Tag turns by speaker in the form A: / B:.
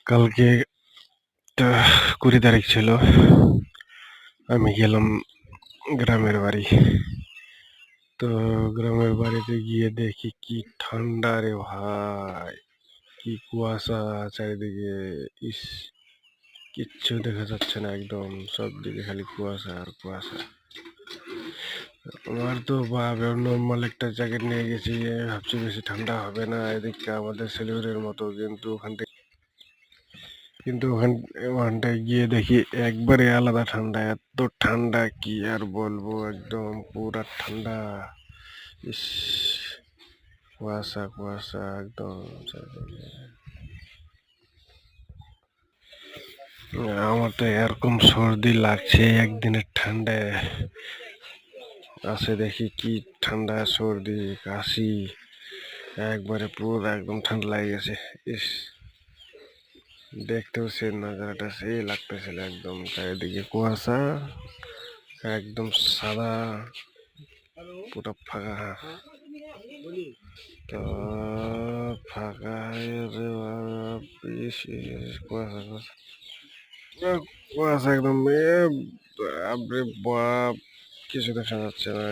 A: কালকে একটা 20 তারিখ ছিল। আমি গেলাম গ্রামের বাড়ি। তো গ্রামের বাড়িতে গিয়ে দেখি কি ঠান্ডা রে ভাই! কি কুয়াশা চারিদিকে! ইস! কিচ্ছু দেখা যাচ্ছে না একদম। সবদিকে খালি কুয়াশা আর কুয়াশা। আমার তো নর্মাল একটা জ্যাকেট নিয়ে গেছি, ভাবছি বেশি ঠান্ডা হবে না এদিকটা আমাদের শিলিগুড়ির মতো, কিন্তু ওখানটায় গিয়ে দেখি একবারে আলাদা ঠান্ডা, এত ঠান্ডা কি আর বলবো, একদম পুরা ঠান্ডা। ইস! কুয়াশা কুয়াশা একদম চারিদিকে। আমার তো এরকম সর্দি লাগছে একদিনের ঠান্ডায়। আসে দেখি কি ঠান্ডা, সর্দি কাশি, একবারে পুরো একদম ঠান্ডা লাগে গেছে। ইস! দেখতেও সে নজারাটা সেই লাগতেছিল, একদম চারিদিকে কুয়াশা, একদম সাদা, পুরো ফাঁকা। তো ফাঁকা হয়ে ইস ইস কুয়াশা কুয়াশা কুয়াশা একদম বাপরে বাপ! কিছু দেখা যাচ্ছে না।